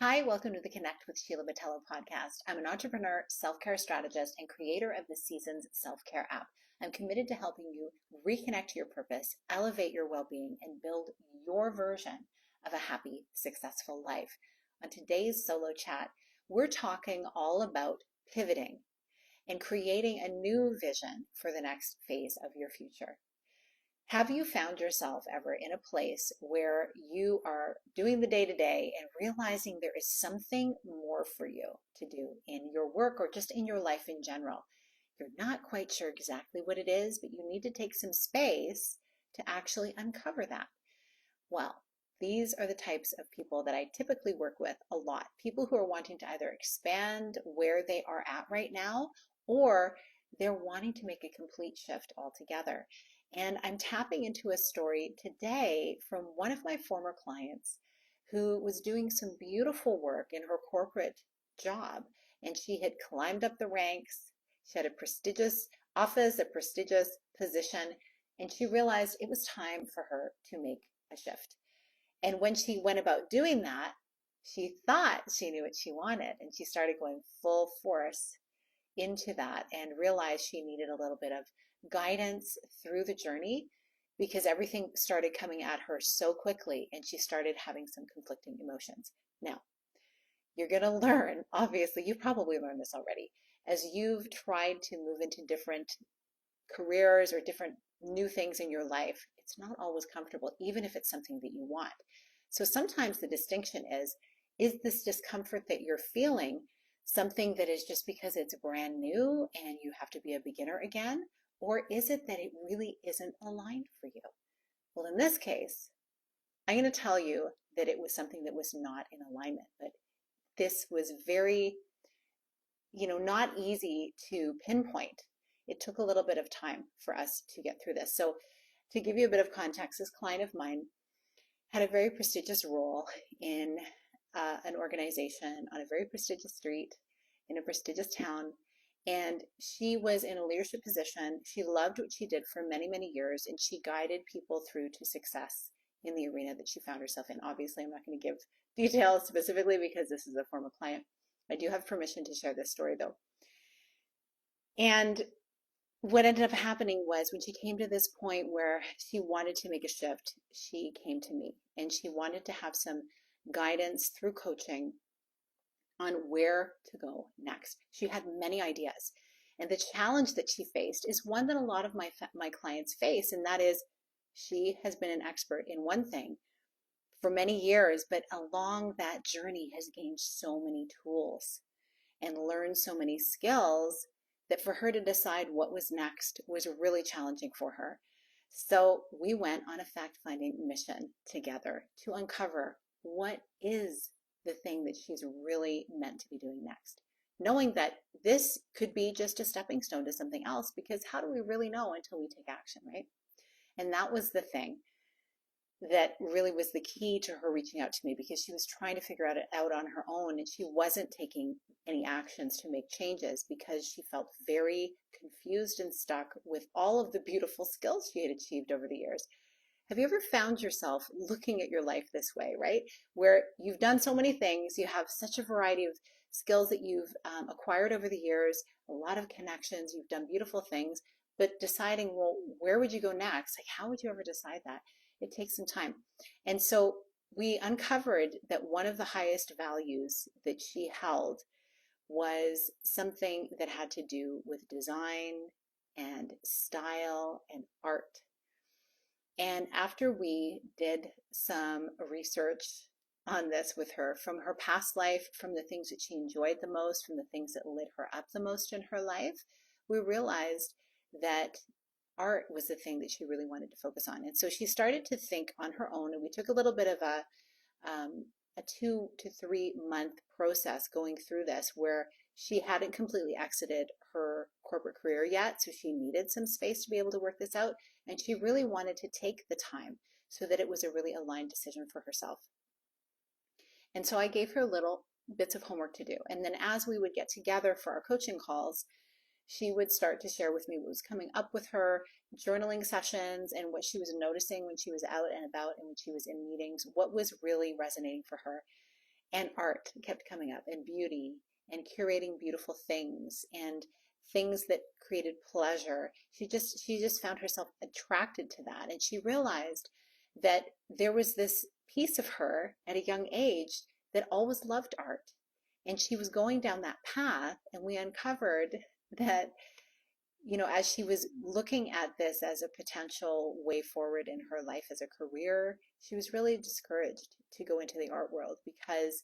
Hi, welcome to the Connect with Sheila Botello podcast. I'm an entrepreneur, self-care strategist, and creator of the Seasons self-care app. I'm committed to helping you reconnect to your purpose, elevate your well-being, and build your version of a happy, successful life. On today's solo chat, we're talking all about pivoting and creating a new vision for the next phase of your future. Have you found yourself ever in a place where you are doing the day to day and realizing there is something more for you to do in your work or just in your life in general? You're not quite sure exactly what it is, but you need to take some space to actually uncover that. Well, these are the types of people that I typically work with a lot. People who are wanting to either expand where they are at right now, or they're wanting to make a complete shift altogether. And I'm tapping into a story today from one of my former clients who was doing some beautiful work in her corporate job. And she had climbed up the ranks. She had a prestigious office, a prestigious position, and she realized it was time for her to make a shift. And when she went about doing that, she thought she knew what she wanted, and she started going full force into that and realized she needed a little bit of guidance through the journey because everything started coming at her so quickly and she started having some conflicting emotions. Now, you're going to learn, obviously, you've probably learned this already, as you've tried to move into different careers or different new things in your life, it's not always comfortable, even if it's something that you want. So sometimes the distinction is this discomfort that you're feeling something that is just because it's brand new and you have to be a beginner again? Or is it that it really isn't aligned for you? Well, in this case, I'm going to tell you that it was something that was not in alignment, but this was very, not easy to pinpoint. It took a little bit of time for us to get through this. So to give you a bit of context, this client of mine had a very prestigious role in an organization on a very prestigious street in a prestigious town. And she was in a leadership position. She loved what she did for many, many years, and she guided people through to success in the arena that she found herself in. Obviously, I'm not going to give details specifically because this is a former client. I do have permission to share this story though. And what ended up happening was when she came to this point where she wanted to make a shift, she came to me and she wanted to have some guidance through coaching on where to go next. She had many ideas. And the challenge that she faced is one that a lot of my clients face, and that is she has been an expert in one thing for many years, but along that journey has gained so many tools and learned so many skills that for her to decide what was next was really challenging for her. So we went on a fact-finding mission together to uncover what is the thing that she's really meant to be doing next. Knowing that this could be just a stepping stone to something else, because how do we really know until we take action, right? And that was the thing that really was the key to her reaching out to me, because she was trying to figure it out on her own and she wasn't taking any actions to make changes because she felt very confused and stuck with all of the beautiful skills she had achieved over the years. Have you ever found yourself looking at your life this way, right? Where you've done so many things, you have such a variety of skills that you've acquired over the years, a lot of connections, you've done beautiful things, but deciding, well, where would you go next? Like, how would you ever decide that? It takes some time. And so we uncovered that one of the highest values that she held was something that had to do with design and style and art. And after we did some research on this with her, from her past life, from the things that she enjoyed the most, from the things that lit her up the most in her life, we realized that art was the thing that she really wanted to focus on. And so she started to think on her own, and we took a little bit of a 2 to 3 month process going through this, where she hadn't completely exited her corporate career yet, so she needed some space to be able to work this out, and she really wanted to take the time so that it was a really aligned decision for herself. And so I gave her little bits of homework to do, and then as we would get together for our coaching calls, she would start to share with me what was coming up with her, journaling sessions, and what she was noticing when she was out and about and when she was in meetings, what was really resonating for her. And art kept coming up, and beauty, and curating beautiful things, and things that created pleasure. She just found herself attracted to that. And she realized that there was this piece of her at a young age that always loved art. And she was going down that path, and we uncovered that, as she was looking at this as a potential way forward in her life as a career, she was really discouraged to go into the art world because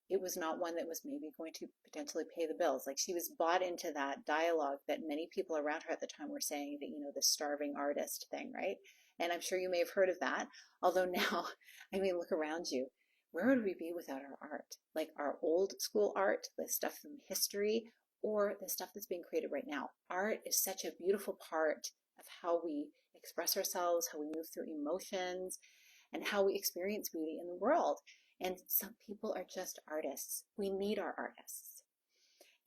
it was not one that was maybe going to potentially pay the bills. Like, she was bought into that dialogue that many people around her at the time were saying, that, the starving artist thing, right? And I'm sure you may have heard of that. Although now, I mean, look around you. Where would we be without our art? Like our old school art, the stuff from history, or the stuff that's being created right now. Art is such a beautiful part of how we express ourselves, how we move through emotions, and how we experience beauty in the world. And some people are just artists. We need our artists.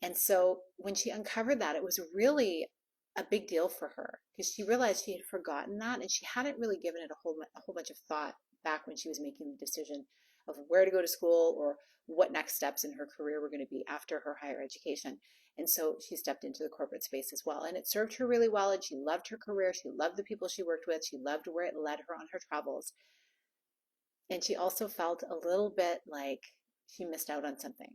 And so when she uncovered that, it was really a big deal for her, because she realized she had forgotten that, and she hadn't really given it a whole bunch of thought back when she was making the decision of where to go to school or what next steps in her career were going to be after her higher education. And so she stepped into the corporate space as well. And it served her really well. And she loved her career. She loved the people she worked with. She loved where it led her on her travels. And she also felt a little bit like she missed out on something,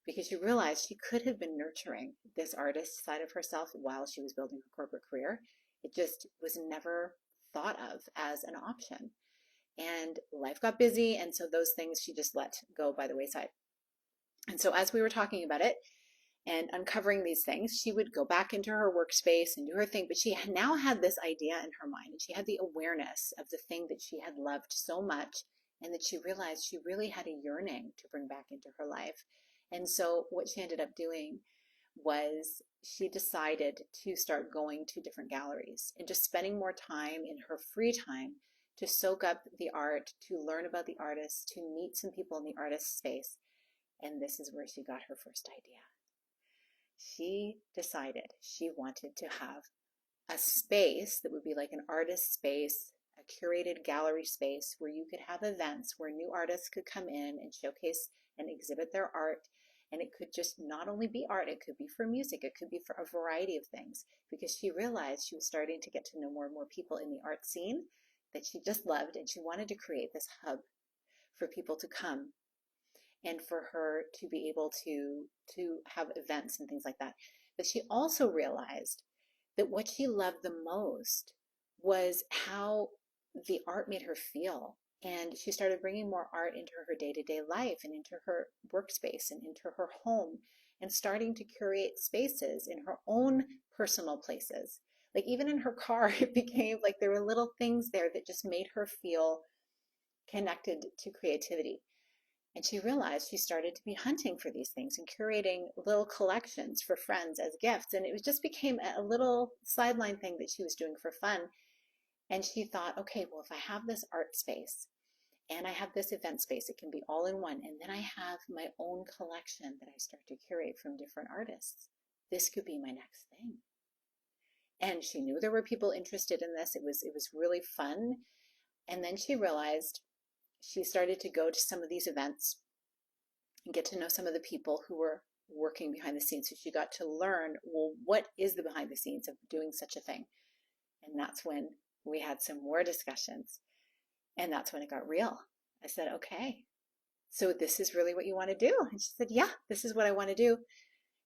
because she realized she could have been nurturing this artist side of herself while she was building her corporate career. It just was never thought of as an option. And life got busy. And so those things she just let go by the wayside. And so as we were talking about it and uncovering these things, she would go back into her workspace and do her thing. But she now had this idea in her mind, and she had the awareness of the thing that she had loved so much, and that she realized she really had a yearning to bring back into her life. And so what she ended up doing was she decided to start going to different galleries and just spending more time in her free time to soak up the art, to learn about the artists, to meet some people in the artist space. And this is where she got her first idea. She decided she wanted to have a space that would be like an artist space, a curated gallery space where you could have events where new artists could come in and showcase and exhibit their art. And it could just not only be art, it could be for music, it could be for a variety of things, because she realized she was starting to get to know more and more people in the art scene that she just loved, and she wanted to create this hub for people to come and for her to be able to have events and things like that. But she also realized that what she loved the most was how the art made her feel. And she started bringing more art into her day-to-day life and into her workspace and into her home, and starting to curate spaces in her own personal places. Like even in her car, it became like there were little things there that just made her feel connected to creativity. And she realized she started to be hunting for these things and curating little collections for friends as gifts. And it just became a little sideline thing that she was doing for fun. And she thought, okay, well, if I have this art space and I have this event space, it can be all in one. And then I have my own collection that I start to curate from different artists. This could be my next thing. And she knew there were people interested in this. It was really fun. And then she realized she started to go to some of these events and get to know some of the people who were working behind the scenes. So she got to learn, well, what is the behind the scenes of doing such a thing? And that's when we had some more discussions. And that's when it got real. I said, okay, so this is really what you want to do? And she said, yeah, this is what I want to do.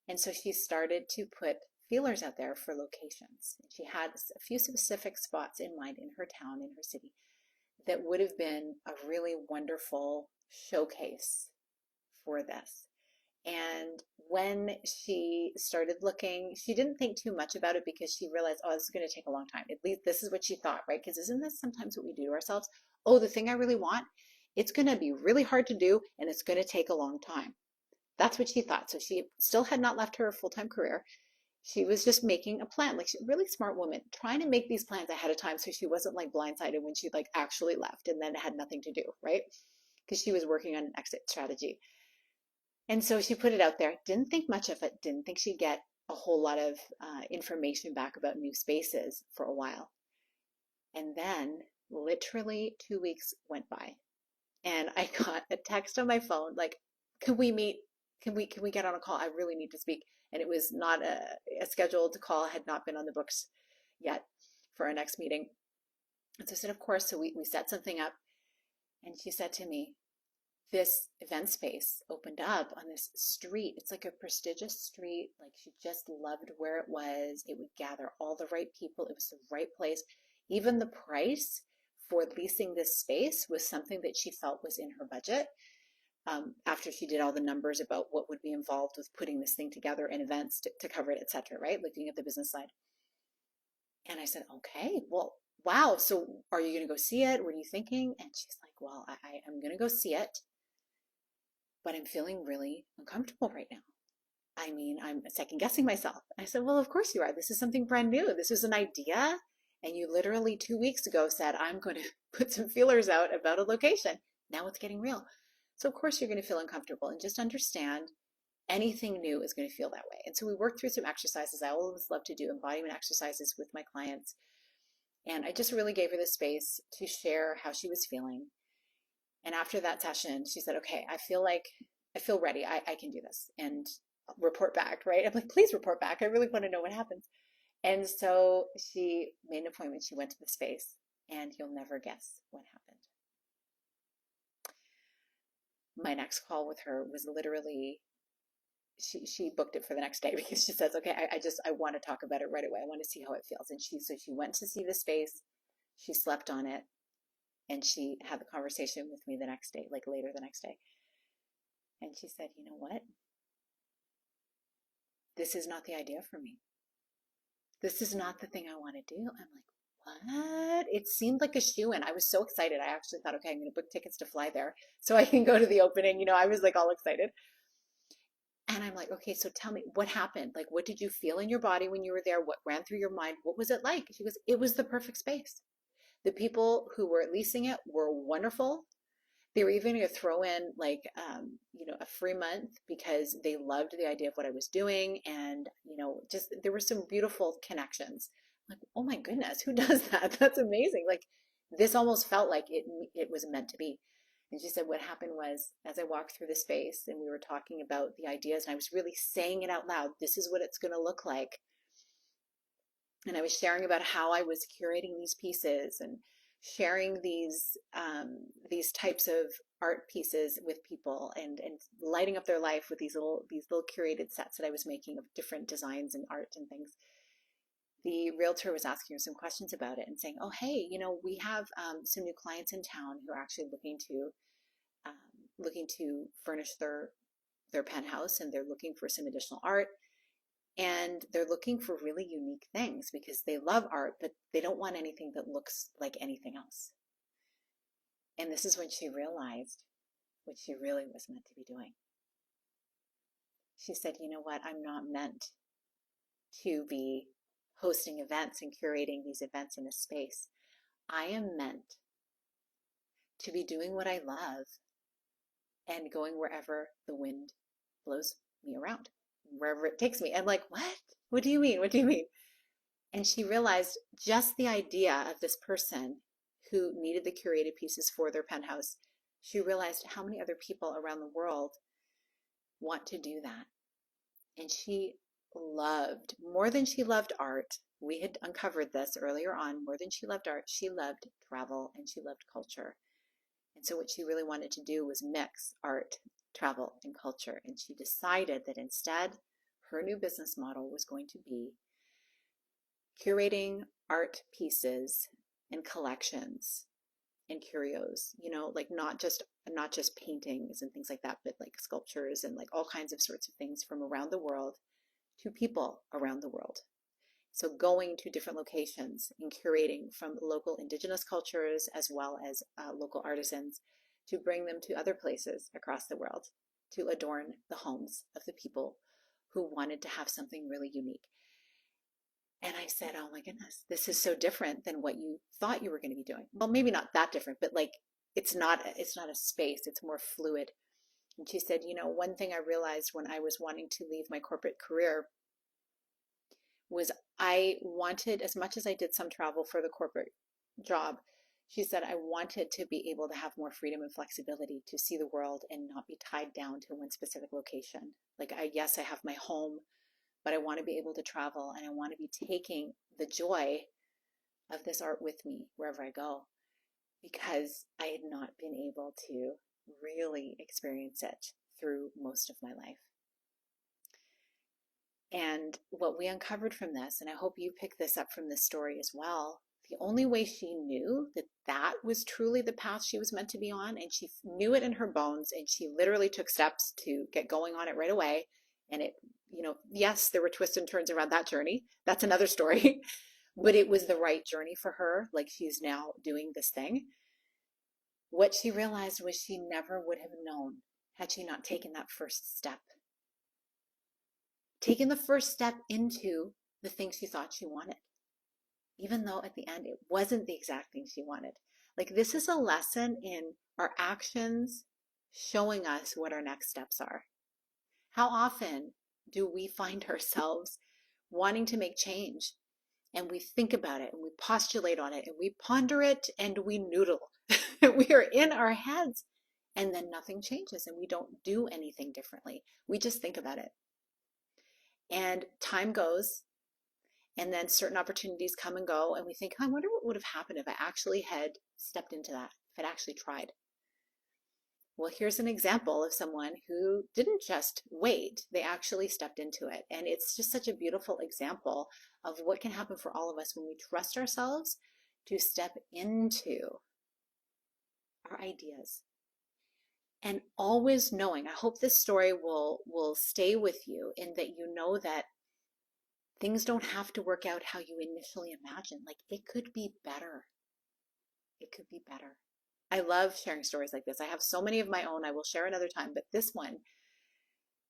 And so she started to put feelers out there for locations. She had a few specific spots in mind in her town, in her city, that would have been a really wonderful showcase for this. And when she started looking, she didn't think too much about it, because she realized, oh, this is going to take a long time. At least this is what she thought, right? Because isn't this sometimes what we do to ourselves? Oh, the thing I really want, it's going to be really hard to do, and it's going to take a long time. That's what she thought. So she still had not left her full-time career. She was just making a plan, like she's a really smart woman, trying to make these plans ahead of time so she wasn't like blindsided when she like actually left and then had nothing to do, right? Because she was working on an exit strategy. And so she put it out there, didn't think much of it, didn't think she'd get a whole lot of information back about new spaces for a while. And then literally 2 weeks went by. And I got a text on my phone like, can we meet? Can we get on a call? I really need to speak. And it was not a scheduled call, had not been on the books yet for our next meeting. And so I said, of course. So we set something up. And she said to me, this event space opened up on this street. It's like a prestigious street. Like she just loved where it was. It would gather all the right people. It was the right place. Even the price for leasing this space was something that she felt was in her budget. After she did all the numbers about what would be involved with putting this thing together and events to cover it, et cetera, right? Looking at the business side. And I said, okay, well, wow. So are you going to go see it? What are you thinking? And she's like, well, I am going to go see it, but I'm feeling really uncomfortable right now. I mean, I'm second guessing myself. I said, well, of course you are. This is something brand new. This is an idea. And you literally 2 weeks ago said, I'm going to put some feelers out about a location. Now it's getting real. So of course you're going to feel uncomfortable, and just understand anything new is going to feel that way. And so we worked through some exercises. I always love to do embodiment exercises with my clients. And I just really gave her the space to share how she was feeling. And after that session, she said, okay, I feel ready. I can do this and report back, right? I'm like, please report back. I really want to know what happens. And so she made an appointment. She went to the space, and you'll never guess what happened. My next call with her was literally, she booked it for the next day because she says, okay, I want to talk about it right away. I want to see how it feels. And so she went to see the space, she slept on it, and she had the conversation with me the next day, like later the next day. And she said, you know what? This is not the idea for me. This is not the thing I want to do. I'm like, what? It seemed like a shoo-in. I was so excited. I actually thought, okay, I'm going to book tickets to fly there so I can go to the opening. I was like all excited. And I'm like, okay, so tell me what happened. Like, what did you feel in your body when you were there? What ran through your mind? What was it like? She goes, it was the perfect space. The people who were leasing it were wonderful. They were even going to throw in like, a free month because they loved the idea of what I was doing. And, just there were some beautiful connections. Like, oh my goodness, who does that? That's amazing. Like, this almost felt like it was meant to be. And she said what happened was, as I walked through the space and we were talking about the ideas, and I was really saying it out loud, this is what it's going to look like. And I was sharing about how I was curating these pieces and sharing these types of art pieces with people, and lighting up their life with these little curated sets that I was making of different designs and art and things. The realtor was asking her some questions about it and saying, oh, hey, we have some new clients in town who are actually looking to furnish their penthouse, and they're looking for some additional art. And they're looking for really unique things because they love art, but they don't want anything that looks like anything else. And this is when she realized what she really was meant to be doing. She said, you know what? I'm not meant to be hosting events and curating these events in a space. I am meant to be doing what I love and going wherever the wind blows me around, wherever it takes me. I'm like, what? What do you mean? What do you mean? And she realized just the idea of this person who needed the curated pieces for their penthouse. She realized how many other people around the world want to do that. And she loved, more than she loved art, we had uncovered this earlier on, more than she loved art, she loved travel and she loved culture. And so what she really wanted to do was mix art, travel, and culture. And she decided that instead, her new business model was going to be curating art pieces and collections and curios, like not just paintings and things like that, but like sculptures and like all kinds of sorts of things from around the world to people around the world. So going to different locations and curating from local indigenous cultures as well as local artisans to bring them to other places across the world to adorn the homes of the people who wanted to have something really unique. And I said, oh my goodness, this is so different than what you thought you were going to be doing. Well, maybe not that different, but like it's not a space, it's more fluid. And she said, one thing I realized when I was wanting to leave my corporate career was I wanted, as much as I did some travel for the corporate job, She said, I wanted to be able to have more freedom and flexibility to see the world and not be tied down to one specific location. Like, yes, I have my home, but I want to be able to travel and I want to be taking the joy of this art with me wherever I go, because I had not been able to really experience it through most of my life. And what we uncovered from this, and I hope you pick this up from this story as well, the only way she knew that that was truly the path she was meant to be on, and she knew it in her bones, and she literally took steps to get going on it right away. And it, yes, there were twists and turns around that journey. That's another story. But it was the right journey for her. Like, she's now doing this thing. What she realized was she never would have known had she not taken that first step. Taken the first step into the thing she thought she wanted, even though at the end it wasn't the exact thing she wanted. Like, this is a lesson in our actions showing us what our next steps are. How often do we find ourselves wanting to make change, and we think about it and we postulate on it and we ponder it and we noodle. We are in our heads, and then nothing changes and we don't do anything differently. We just think about it. And time goes, and then certain opportunities come and go, and we think, I wonder what would have happened if I actually had stepped into that, if I'd actually tried. Well, here's an example of someone who didn't just wait, they actually stepped into it. And it's just such a beautiful example of what can happen for all of us when we trust ourselves to step into our ideas. And always knowing, I hope this story will stay with you, in that you know that things don't have to work out how you initially imagined. Like, it could be better. It could be better. I love sharing stories like this. I have so many of my own I will share another time, but this one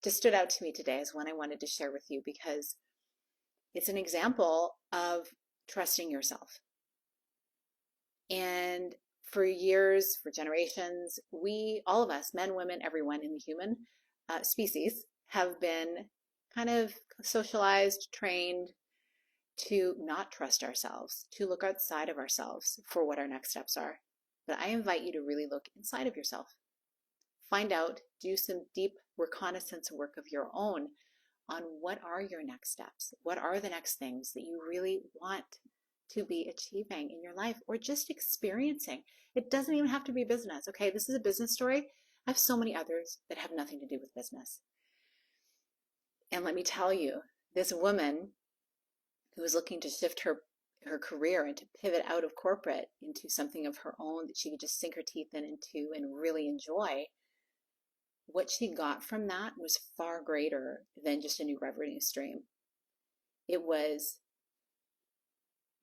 just stood out to me today as one I wanted to share with you, because it's an example of trusting yourself. And for years, for generations, we, all of us, men, women, everyone in the human species, have been kind of socialized, trained to not trust ourselves, to look outside of ourselves for what our next steps are. But I invite you to really look inside of yourself. Find out, do some deep reconnaissance work of your own on what are your next steps? What are the next things that you really want to be achieving in your life, or just experiencing? It doesn't even have to be business. Okay, this is a business story. I have so many others that have nothing to do with business. And let me tell you, this woman who was looking to shift her career and to pivot out of corporate into something of her own that she could just sink her teeth into and really enjoy, what she got from that was far greater than just a new revenue stream. It was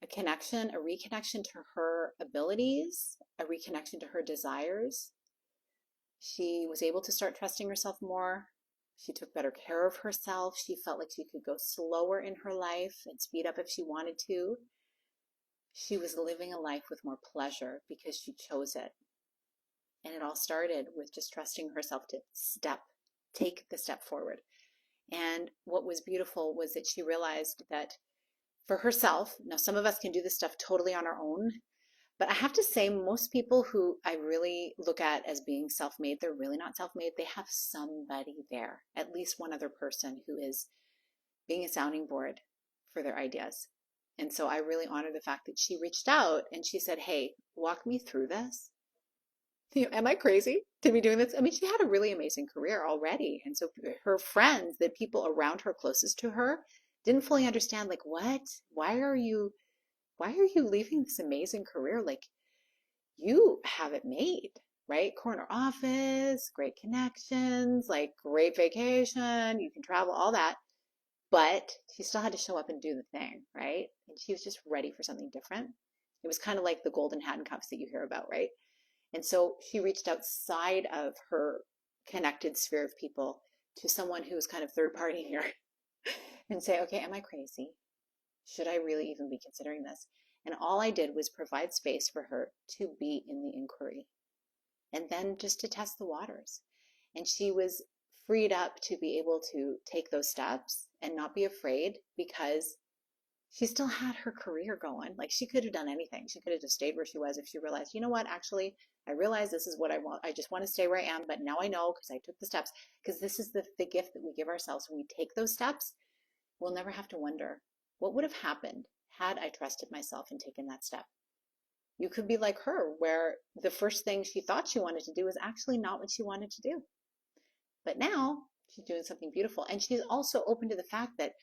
a connection, a reconnection to her abilities, a reconnection to her desires. She was able to start trusting herself more. She took better care of herself. She felt like she could go slower in her life and speed up if she wanted to. She was living a life with more pleasure because she chose it. And it all started with just trusting herself to take the step forward. And what was beautiful was that she realized that for herself, now some of us can do this stuff totally on our own, but I have to say, most people who I really look at as being self-made, they're really not self-made. They have somebody there, at least one other person who is being a sounding board for their ideas. And so I really honor the fact that she reached out and she said, hey, walk me through this. Am I crazy to be doing this? I mean, she had a really amazing career already. And so her friends, the people around her closest to her, didn't fully understand, like, what? Why are you leaving this amazing career? Like, you have it made, right? Corner office, great connections, like great vacation, you can travel, all that. But she still had to show up and do the thing, right? And she was just ready for something different. It was kind of like the golden handcuffs that you hear about, right? And so she reached outside of her connected sphere of people to someone who was kind of third party here and say, okay, am I crazy? Should I really even be considering this? And all I did was provide space for her to be in the inquiry and then just to test the waters. And she was freed up to be able to take those steps and not be afraid, because she still had her career going. Like she could have done anything. She could have just stayed where she was if she realized, you know what, actually, I realize this is what I want. I just want to stay where I am, but now I know because I took the steps. Because this is the gift that we give ourselves. When we take those steps, we'll never have to wonder what would have happened had I trusted myself and taken that step. You could be like her, where the first thing she thought she wanted to do was actually not what she wanted to do. But now she's doing something beautiful. And she's also open to the fact that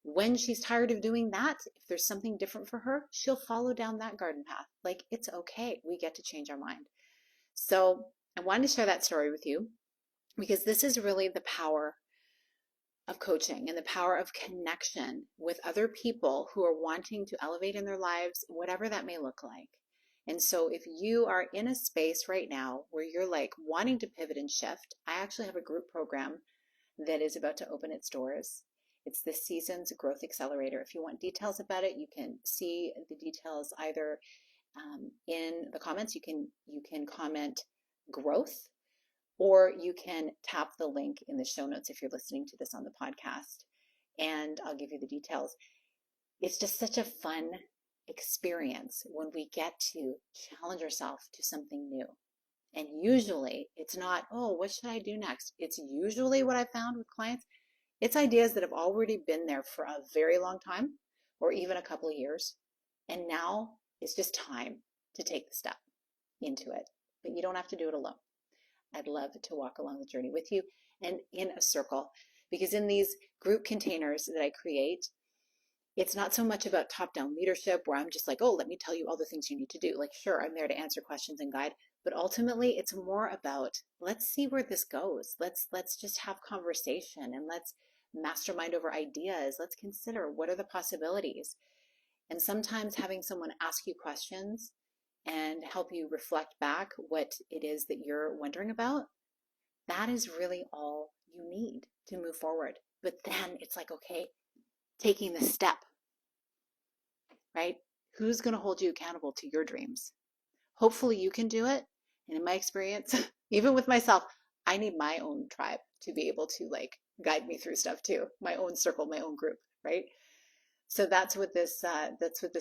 when she's tired of doing that, if there's something different for her, she'll follow down that garden path. Like, it's okay. We get to change our mind. So I wanted to share that story with you because this is really the power of coaching and the power of connection with other people who are wanting to elevate in their lives, whatever that may look like. And so if you are in a space right now where you're like wanting to pivot and shift, I actually have a group program that is about to open its doors. It's this season's growth accelerator. If you want details about it, you can see the details either in the comments. You can comment growth, or you can tap the link in the show notes if you're listening to this on the podcast, and I'll give you the details. It's just such a fun experience when we get to challenge ourselves to something new. And usually it's not, oh, what should I do next? It's usually what I found with clients. It's ideas that have already been there for a very long time or even a couple of years. And now it's just time to take the step into it. But you don't have to do it alone. I'd love to walk along the journey with you and in a circle, because in these group containers that I create, it's not so much about top-down leadership where I'm just like, oh, let me tell you all the things you need to do. Like, sure, I'm there to answer questions and guide, but ultimately it's more about, let's see where this goes. Let's just have conversation and let's mastermind over ideas. Let's consider what are the possibilities. And sometimes having someone ask you questions and help you reflect back what it is that you're wondering about, that is really all you need to move forward. But then it's like, okay, taking the step, right? Who's going to hold you accountable to your dreams? Hopefully you can do it. And in my experience, even with myself, I need my own tribe to be able to like guide me through stuff too. My own circle, my own group, right? So that's what this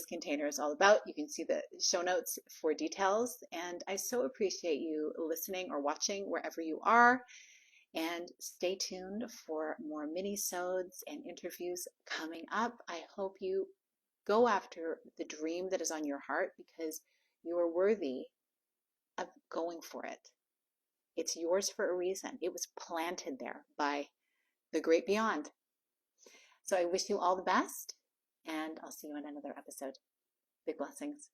container is all about. You can see the show notes for details. And I so appreciate you listening or watching wherever you are. And stay tuned for more mini-sodes and interviews coming up. I hope you go after the dream that is on your heart, because you are worthy of going for it. It's yours for a reason. It was planted there by the great beyond. So I wish you all the best, and I'll see you in another episode. Big blessings.